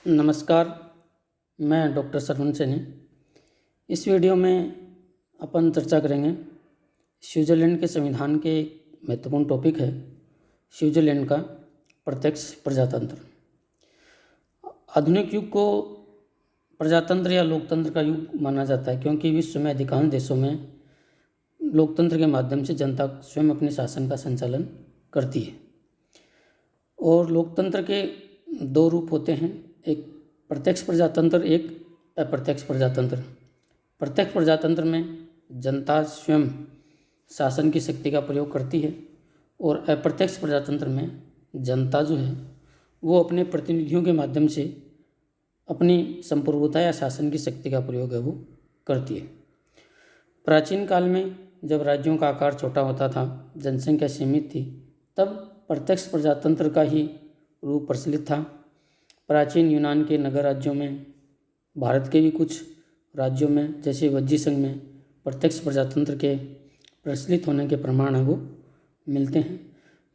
नमस्कार, मैं डॉक्टर सरवण सैनी। इस वीडियो में अपन चर्चा करेंगे स्विट्ज़रलैंड के संविधान के एक महत्वपूर्ण टॉपिक है स्विट्ज़रलैंड का प्रत्यक्ष प्रजातंत्र। आधुनिक युग को प्रजातंत्र या लोकतंत्र का युग माना जाता है, क्योंकि विश्व में अधिकांश देशों में लोकतंत्र के माध्यम से जनता स्वयं अपने शासन का संचालन करती है। और लोकतंत्र के दो रूप होते हैं, एक प्रत्यक्ष प्रजातंत्र, एक अप्रत्यक्ष प्रजातंत्र। प्रत्यक्ष प्रजातंत्र में जनता स्वयं शासन की शक्ति का प्रयोग करती है, और अप्रत्यक्ष प्रजातंत्र में जनता जो है वो अपने प्रतिनिधियों के माध्यम से अपनी संप्रभुता या शासन की शक्ति का प्रयोग है वो करती है। प्राचीन काल में जब राज्यों का आकार छोटा होता था, जनसंख्या सीमित थी, तब प्रत्यक्ष प्रजातंत्र का ही रूप प्रचलित था। प्राचीन यूनान के नगर राज्यों में, भारत के भी कुछ राज्यों में जैसे वज्जी संघ में प्रत्यक्ष प्रजातंत्र के प्रचलित होने के प्रमाण है वो मिलते हैं।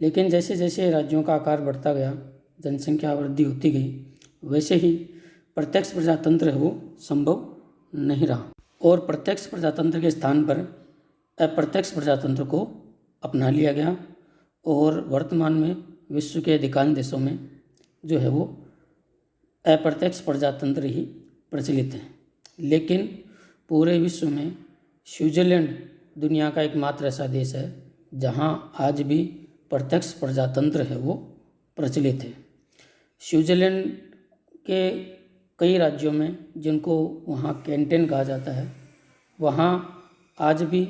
लेकिन जैसे जैसे राज्यों का आकार बढ़ता गया, जनसंख्या वृद्धि होती गई, वैसे ही प्रत्यक्ष प्रजातंत्र है वो संभव नहीं रहा, और प्रत्यक्ष प्रजातंत्र के स्थान पर अप्रत्यक्ष प्रजातंत्र को अपना लिया गया। और वर्तमान में विश्व के अधिकांश देशों में जो है वो अप्रत्यक्ष प्रजातंत्र ही प्रचलित है। लेकिन पूरे विश्व में स्विट्ज़रलैंड दुनिया का एकमात्र ऐसा देश है जहां आज भी प्रत्यक्ष प्रजातंत्र है वो प्रचलित है। स्विट्ज़रलैंड के कई राज्यों में, जिनको वहाँ कैंटन कहा जाता है, वहाँ आज भी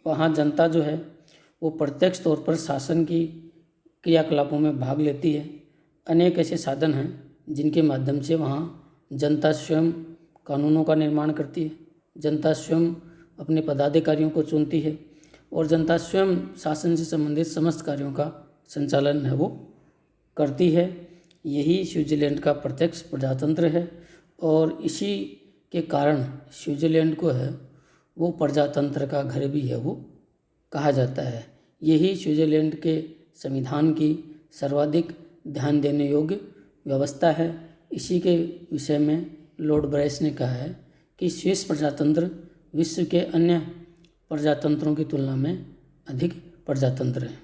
वहाँ जनता जो है वो प्रत्यक्ष तौर पर शासन की क्रियाकलापों में भाग लेती है। अनेक ऐसे साधन हैं जिनके माध्यम से वहाँ जनता स्वयं कानूनों का निर्माण करती है, जनता स्वयं अपने पदाधिकारियों को चुनती है, और जनता स्वयं शासन से संबंधित समस्त कार्यों का संचालन है वो करती है। यही स्विट्ज़रलैंड का प्रत्यक्ष प्रजातंत्र है, और इसी के कारण स्विट्ज़रलैंड को है वो प्रजातंत्र का घर भी है वो कहा जाता है। यही स्विट्ज़रलैंड के संविधान की सर्वाधिक ध्यान देने योग्य व्यवस्था है। इसी के विषय में लॉर्ड ब्राइस ने कहा है कि स्विस प्रजातंत्र विश्व के अन्य प्रजातंत्रों की तुलना में अधिक प्रजातंत्र है।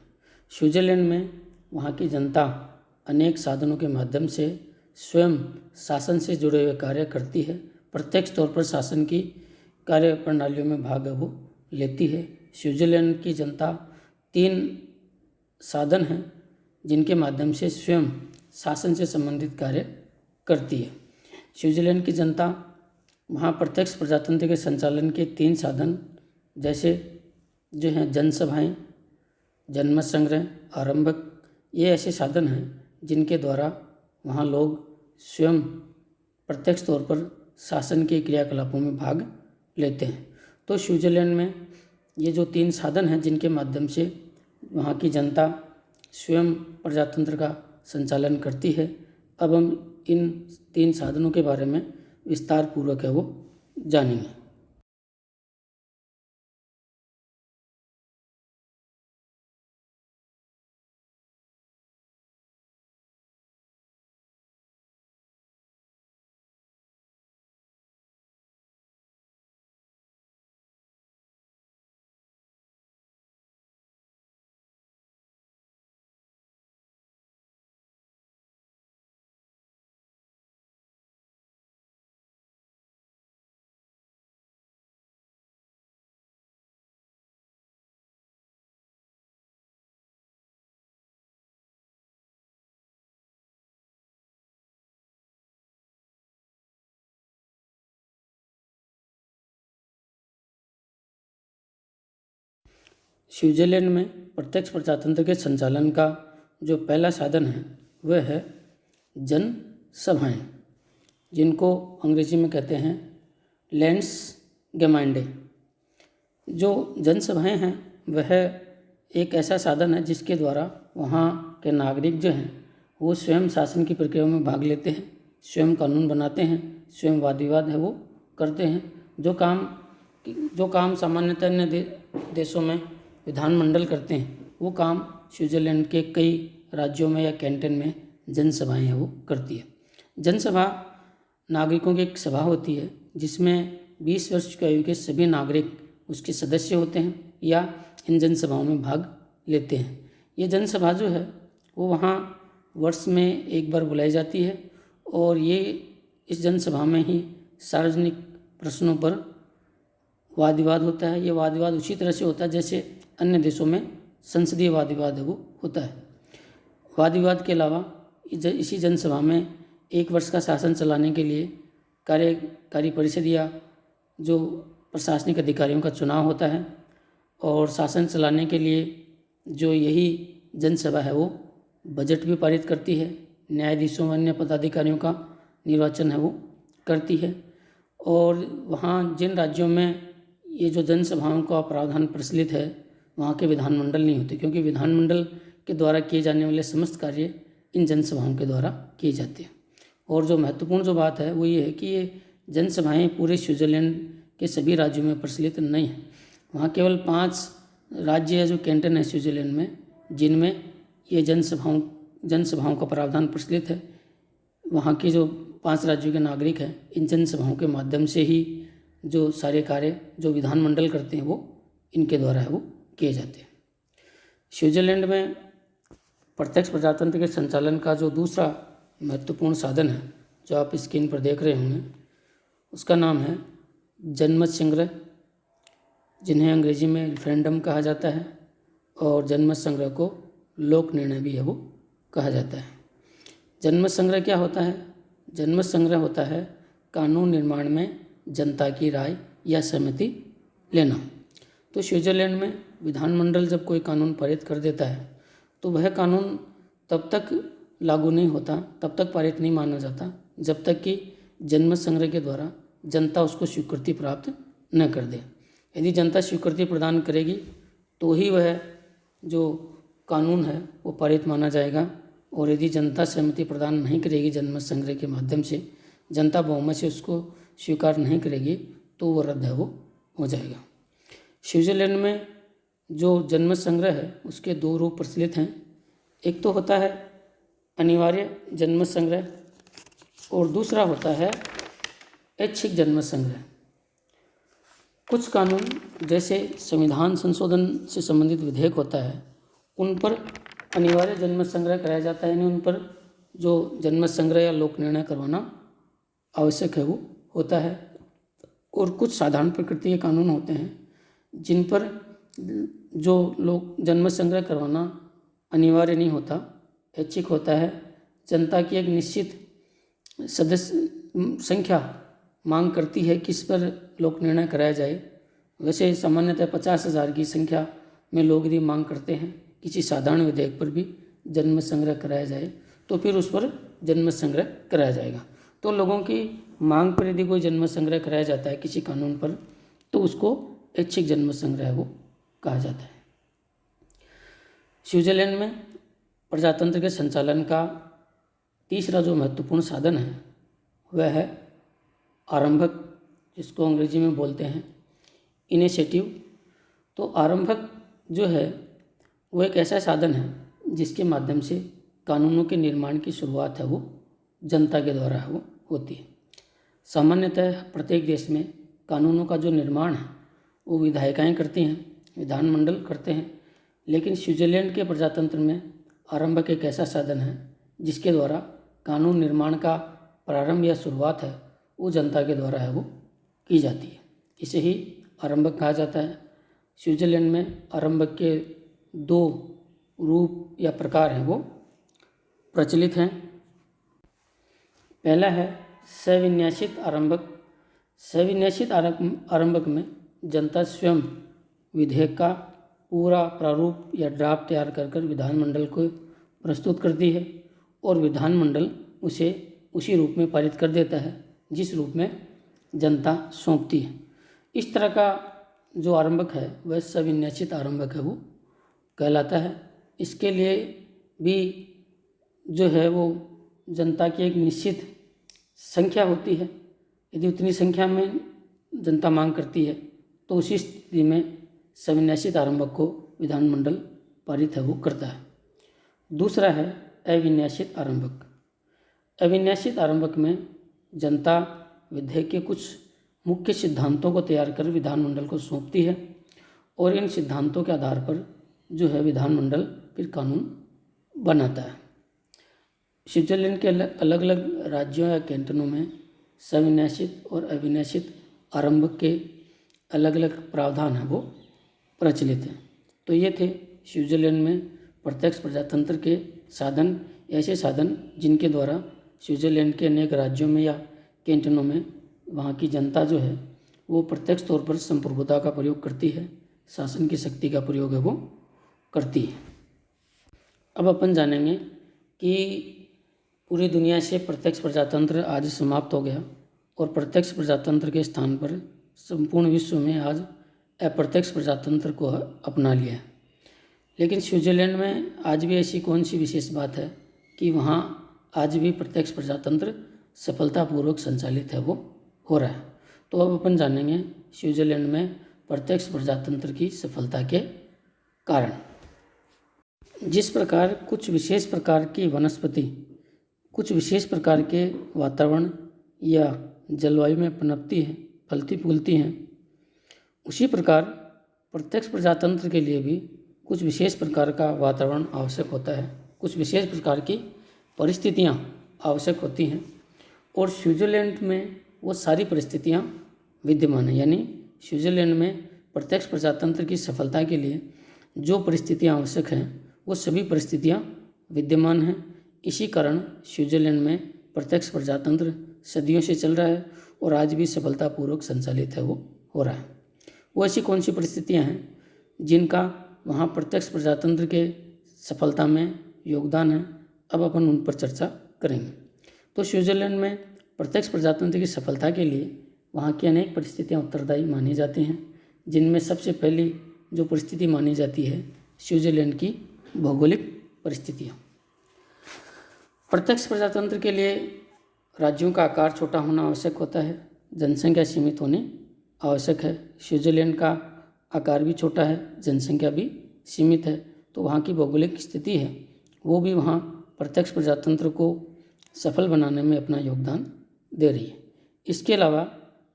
स्विट्ज़रलैंड में वहाँ की जनता अनेक साधनों के माध्यम से स्वयं शासन से जुड़े हुए कार्य करती है, प्रत्यक्ष तौर पर शासन की कार्य प्रणालियों में भाग वो लेती है। स्विट्ज़रलैंड की जनता 3 साधन हैं जिनके माध्यम से स्वयं शासन से संबंधित कार्य करती है। स्विट्ज़रलैंड की जनता वहाँ प्रत्यक्ष प्रजातंत्र के संचालन के 3 साधन जैसे जो हैं जनसभाएं, जनमत संग्रह, आरंभक, ये ऐसे साधन हैं जिनके द्वारा वहाँ लोग स्वयं प्रत्यक्ष तौर पर शासन के क्रियाकलापों में भाग लेते हैं। तो स्विट्ज़रलैंड में ये जो 3 साधन हैं जिनके माध्यम से वहाँ की जनता स्वयं प्रजातंत्र का संचालन करती है। अब हम इन 3 साधनों के बारे में विस्तार पूर्वक है वो जानेंगे। स्विट्ज़रलैंड में प्रत्यक्ष प्रजातंत्र के संचालन का जो पहला साधन है वह है जनसभाएं, जिनको अंग्रेजी में कहते हैं लैंड्सगेमेंडे। जो जनसभाएं हैं वह एक ऐसा साधन है जिसके द्वारा वहाँ के नागरिक जो हैं वो स्वयं शासन की प्रक्रिया में भाग लेते हैं, स्वयं कानून बनाते हैं, स्वयं वाद विवाद है वो करते हैं। जो काम सामान्यतः अन्य देशों में विधानमंडल करते हैं, वो काम स्विट्ज़रलैंड के कई राज्यों में या कैंटन में जनसभाएं हैं वो करती है। जनसभा नागरिकों की एक सभा होती है जिसमें 20 वर्ष की आयु के सभी नागरिक उसके सदस्य होते हैं या इन जनसभाओं में भाग लेते हैं। ये जनसभा जो है वो वहाँ वर्ष में एक बार बुलाई जाती है और ये इस जनसभा में ही सार्वजनिक प्रश्नों पर वाद विवाद होता है। ये वाद विवाद उसी तरह से होता है जैसे अन्य देशों में संसदीय वाद विवाद है वो होता है। वाद विवाद के अलावा इसी जनसभा में एक वर्ष का शासन चलाने के लिए कार्यकारी परिषद या जो प्रशासनिक अधिकारियों का चुनाव होता है और शासन चलाने के लिए जो यही जनसभा है वो बजट भी पारित करती है, न्यायाधीशों व अन्य पदाधिकारियों का निर्वाचन है वो करती है। और वहाँ जिन राज्यों में ये जो जनसभाओं का प्रावधान प्रचलित है वहाँ के विधानमंडल नहीं होते, क्योंकि विधानमंडल के द्वारा किए जाने वाले समस्त कार्य इन जनसभाओं के द्वारा किए जाते हैं। और जो महत्वपूर्ण जो बात है वो ये है कि ये जनसभाएं पूरे स्विट्ज़रलैंड के सभी राज्यों में प्रचलित नहीं है। वहाँ केवल 5 राज्य है जो कैंटन है स्विट्ज़रलैंड में, जिनमें ये जनसभाओं का प्रावधान प्रचलित है। वहाँ के जो 5 राज्यों के नागरिक हैं इन जनसभाओं के माध्यम से ही जो सारे कार्य जो विधानमंडल करते हैं वो इनके द्वारा है वो किए जाते हैं। स्विट्ज़रलैंड में प्रत्यक्ष प्रजातंत्र के संचालन का जो दूसरा महत्वपूर्ण साधन है जो आप स्क्रीन पर देख रहे होंगे उसका नाम है जनमत संग्रह, जिन्हें अंग्रेजी में रेफरेंडम कहा जाता है, और जनमत संग्रह को लोक निर्णय भी है वो कहा जाता है। जनमत संग्रह क्या होता है? जनमत संग्रह होता है कानून निर्माण में जनता की राय या सहमति लेना। तो स्विट्ज़रलैंड में विधानमंडल जब कोई कानून पारित कर देता है तो वह कानून तब तक लागू नहीं होता, तब तक पारित नहीं माना जाता जब तक कि जनमत संग्रह के द्वारा जनता उसको स्वीकृति प्राप्त न कर दे। यदि जनता स्वीकृति प्रदान करेगी तो ही वह जो कानून है वो पारित माना जाएगा, और यदि जनता सहमति प्रदान नहीं करेगी जनमत संग्रह के माध्यम से, जनता बहुमत से उसको स्वीकार नहीं करेगी तो वो रद्द है वो हो जाएगा। स्विट्ज़रलैंड में जो जनमत संग्रह है उसके 2 रूप प्रचलित हैं। एक तो होता है अनिवार्य जनमत संग्रह और दूसरा होता है ऐच्छिक जनमत संग्रह। कुछ कानून जैसे संविधान संशोधन से संबंधित विधेयक होता है उन पर अनिवार्य जनमत संग्रह कराया जाता है, यानी उन पर जो जनमत संग्रह या लोक निर्णय करवाना आवश्यक है वो होता है। और कुछ साधारण प्रकृति के कानून होते हैं जिन पर जो लोक जनमत संग्रह करवाना अनिवार्य नहीं होता, ऐच्छिक होता है। जनता की एक निश्चित सदस्य संख्या मांग करती है किस पर लोक निर्णय कराया जाए। वैसे सामान्यतः 50,000 की संख्या में लोग यदि मांग करते हैं किसी साधारण विधेयक पर भी जनमत संग्रह कराया जाए तो फिर उस पर जनमत संग्रह कराया जाएगा। तो लोगों की मांग पर यदि कोई जनमत संग्रह कराया जाता है किसी कानून पर तो उसको ऐच्छिक जनमत संग्रह वो कहा जाता है। स्विट्ज़रलैंड में प्रजातंत्र के संचालन का तीसरा जो महत्वपूर्ण साधन है वह है आरंभक, जिसको अंग्रेजी में बोलते हैं इनिशिएटिव। तो आरंभक जो है वो एक ऐसा साधन है जिसके माध्यम से कानूनों के निर्माण की शुरुआत है वो जनता के द्वारा है वो होती है। सामान्यतः प्रत्येक देश में कानूनों का जो निर्माण है वो विधायिकाएँ करती हैं, विधानमंडल करते हैं, लेकिन स्विट्ज़रलैंड के प्रजातंत्र में आरंभक एक ऐसा साधन है जिसके द्वारा कानून निर्माण का प्रारंभ या शुरुआत है वो जनता के द्वारा है वो की जाती है। इसे ही आरंभक कहा जाता है। स्विट्ज़रलैंड में आरंभक के 2 रूप या प्रकार हैं वो प्रचलित हैं। पहला है सविन्यासित आरंभक। सविन्यासित आरंभक में जनता स्वयं विधेयक का पूरा प्रारूप या ड्राफ्ट तैयार कर विधानमंडल को प्रस्तुत करती है और विधानमंडल उसे उसी रूप में पारित कर देता है जिस रूप में जनता सौंपती है। इस तरह का जो आरंभक है वह सविन्यासित आरंभक है वो कहलाता है। इसके लिए भी जो है वो जनता की एक निश्चित संख्या होती है। यदि उतनी संख्या में जनता मांग करती है तो उसी स्थिति में सविन्यासित आरंभक को विधानमंडल पारित है वो करता है। दूसरा है अविन्यासित आरंभक। अविन्यासित आरंभक में जनता विधेयक के कुछ मुख्य सिद्धांतों को तैयार कर विधानमंडल को सौंपती है और इन सिद्धांतों के आधार पर जो है विधानमंडल फिर कानून बनाता है। स्विट्जरलैंड के अलग अलग राज्यों या कैंटनों में सविन्यासित और अविन्यासित आरंभक के अलग अलग प्रावधान हैं वो प्रचलित हैं। तो ये थे स्विट्जरलैंड में प्रत्यक्ष प्रजातंत्र के साधन, ऐसे साधन जिनके द्वारा स्विट्जरलैंड के अनेक राज्यों में या कैंटनों में वहाँ की जनता जो है वो प्रत्यक्ष तौर पर संप्रभुता का प्रयोग करती है, शासन की शक्ति का प्रयोग है वो करती है। अब अपन जानेंगे कि पूरी दुनिया से प्रत्यक्ष प्रजातंत्र आज समाप्त हो गया और प्रत्यक्ष प्रजातंत्र के स्थान पर संपूर्ण विश्व में आज अप्रत्यक्ष प्रजातंत्र को अपना लिया है। लेकिन स्विट्जरलैंड में आज भी ऐसी कौन सी विशेष बात है कि वहाँ आज भी प्रत्यक्ष प्रजातंत्र सफलतापूर्वक संचालित है वो हो रहा है। तो अब अपन जानेंगे स्विट्जरलैंड में प्रत्यक्ष प्रजातंत्र की सफलता के कारण। जिस प्रकार कुछ विशेष प्रकार की वनस्पति कुछ विशेष प्रकार के वातावरण या जलवायु में पनपती है, फलती फूलती हैं, उसी प्रकार प्रत्यक्ष प्रजातंत्र के लिए भी कुछ विशेष प्रकार का वातावरण आवश्यक होता है, कुछ विशेष प्रकार की परिस्थितियाँ आवश्यक होती हैं और स्विट्जरलैंड में वो सारी परिस्थितियाँ विद्यमान हैं। यानी स्विट्जरलैंड में प्रत्यक्ष प्रजातंत्र की सफलता के लिए जो परिस्थितियाँ आवश्यक हैं वो सभी परिस्थितियाँ विद्यमान हैं। इसी कारण स्विट्जरलैंड में प्रत्यक्ष प्रजातंत्र सदियों से चल रहा है और आज भी सफलतापूर्वक संचालित है वो हो रहा है। वो ऐसी कौन सी परिस्थितियाँ हैं जिनका वहाँ प्रत्यक्ष प्रजातंत्र के सफलता में योगदान है, अब अपन उन पर चर्चा करेंगे। तो स्विट्जरलैंड में प्रत्यक्ष प्रजातंत्र की सफलता के लिए वहाँ की अनेक परिस्थितियाँ उत्तरदायी मानी जाती हैं, जिनमें सबसे पहली जो परिस्थिति मानी जाती है स्विट्जरलैंड की भौगोलिक परिस्थितियाँ। प्रत्यक्ष प्रजातंत्र के लिए राज्यों का आकार छोटा होना आवश्यक होता है, जनसंख्या सीमित होनी आवश्यक है। स्विट्जरलैंड का आकार भी छोटा है, जनसंख्या भी सीमित है, तो वहाँ की भौगोलिक स्थिति है वो भी वहाँ प्रत्यक्ष प्रजातंत्र को सफल बनाने में अपना योगदान दे रही है। इसके अलावा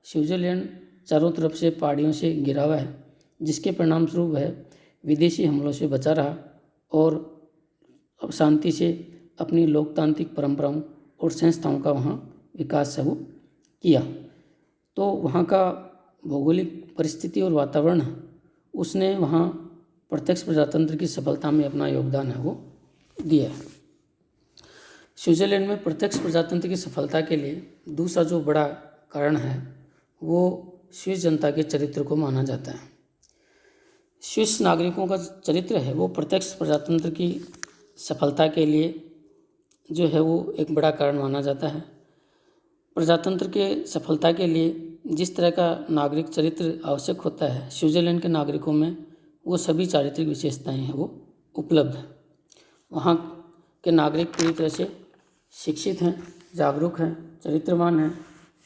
स्विट्जरलैंड चारों तरफ से पहाड़ियों से घिरा हुआ है, जिसके परिणाम स्वरूप वह विदेशी हमलों से बचा रहा और अब शांति से अपनी लोकतांत्रिक परंपराओं और संस्थाओं का वहाँ विकास है वो किया। तो वहाँ का भौगोलिक परिस्थिति और वातावरण है उसने वहाँ प्रत्यक्ष प्रजातंत्र की सफलता में अपना योगदान है वो दिया है। स्विट्जरलैंड में प्रत्यक्ष प्रजातंत्र की सफलता के लिए दूसरा जो बड़ा कारण है वो स्विस जनता के चरित्र को माना जाता है। स्विस नागरिकों का चरित्र है वो प्रत्यक्ष प्रजातंत्र की सफलता के लिए जो है वो एक बड़ा कारण माना जाता है। प्रजातंत्र के सफलता के लिए जिस तरह का नागरिक चरित्र आवश्यक होता है, स्विट्जरलैंड के नागरिकों में वो सभी चारित्रिक विशेषताएं हैं वो उपलब्ध हैं। वहाँ के नागरिक पूरी तरह से शिक्षित हैं, जागरूक हैं, चरित्रवान हैं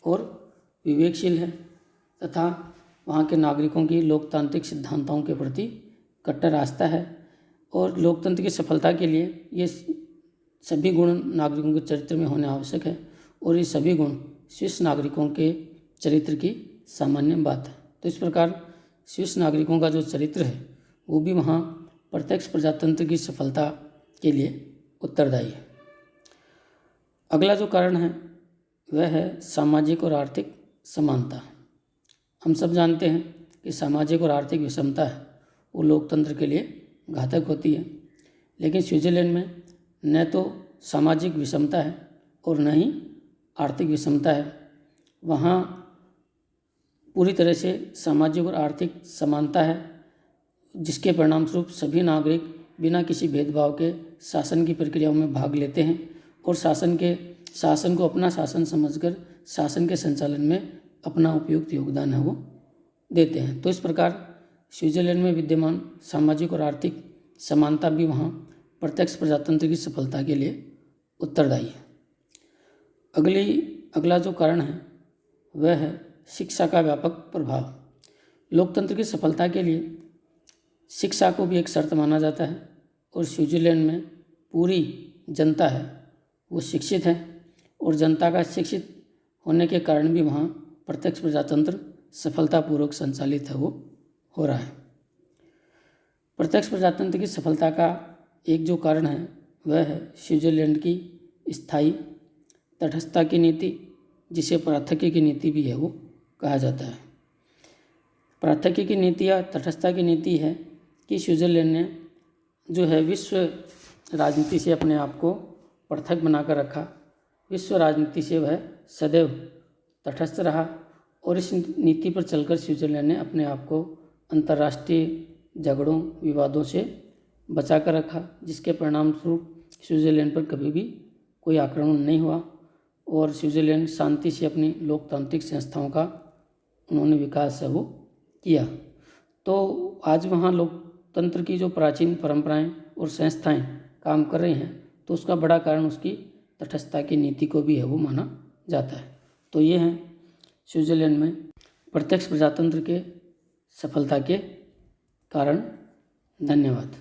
और विवेकशील हैं तथा वहाँ के नागरिकों की लोकतांत्रिक सिद्धांतों के प्रति कट्टर आस्था है। और लोकतंत्र की सफलता के लिए ये सभी गुण नागरिकों के चरित्र में होने आवश्यक है और ये सभी गुण स्विस नागरिकों के चरित्र की सामान्य बात है। तो इस प्रकार स्विस नागरिकों का जो चरित्र है वो भी वहाँ प्रत्यक्ष प्रजातंत्र की सफलता के लिए उत्तरदायी है। अगला जो कारण है वह है सामाजिक और आर्थिक समानता। हम सब जानते हैं कि सामाजिक और आर्थिक विषमता है वो लोकतंत्र के लिए घातक होती है, लेकिन स्विट्जरलैंड में न तो सामाजिक विषमता है और न ही आर्थिक विषमता है। वहाँ पूरी तरह से सामाजिक और आर्थिक समानता है, जिसके परिणामस्वरूप सभी नागरिक बिना किसी भेदभाव के शासन की प्रक्रियाओं में भाग लेते हैं और शासन को अपना शासन समझकर शासन के संचालन में अपना उपयुक्त योगदान है वो देते हैं। तो इस प्रकार स्विट्जरलैंड में विद्यमान सामाजिक और आर्थिक समानता भी वहाँ प्रत्यक्ष प्रजातंत्र की सफलता के लिए उत्तरदायी है। अगला जो कारण है वह है शिक्षा का व्यापक प्रभाव। लोकतंत्र की सफलता के लिए शिक्षा को भी एक शर्त माना जाता है और स्विट्जरलैंड में पूरी जनता है वो शिक्षित है और जनता का शिक्षित होने के कारण भी वहाँ प्रत्यक्ष प्रजातंत्र सफलतापूर्वक संचालित है वो हो रहा है। प्रत्यक्ष प्रजातंत्र की सफलता का एक जो कारण है वह है स्विट्जरलैंड की स्थायी तटस्थता की नीति, जिसे प्राथक्य की नीति भी है वो कहा जाता है। प्राथक्य की नीति या तटस्थता की नीति है कि स्विट्जरलैंड ने जो है विश्व राजनीति से अपने आप को पृथक बनाकर रखा, विश्व राजनीति से वह सदैव तटस्थ रहा और इस नीति पर चलकर स्विट्जरलैंड ने अपने आप को अंतर्राष्ट्रीय झगड़ों विवादों से बचा कर रखा, जिसके परिणाम स्वरूप स्विट्जरलैंड पर कभी भी कोई आक्रमण नहीं हुआ और स्विट्जरलैंड शांति से अपनी लोकतांत्रिक संस्थाओं का उन्होंने विकास है वो किया। तो आज वहाँ लोकतंत्र की जो प्राचीन परंपराएं और संस्थाएं काम कर रही हैं, तो उसका बड़ा कारण उसकी तटस्थता की नीति को भी है वो माना जाता है। तो ये हैं स्विट्जरलैंड में प्रत्यक्ष प्रजातंत्र के सफलता के कारण। धन्यवाद।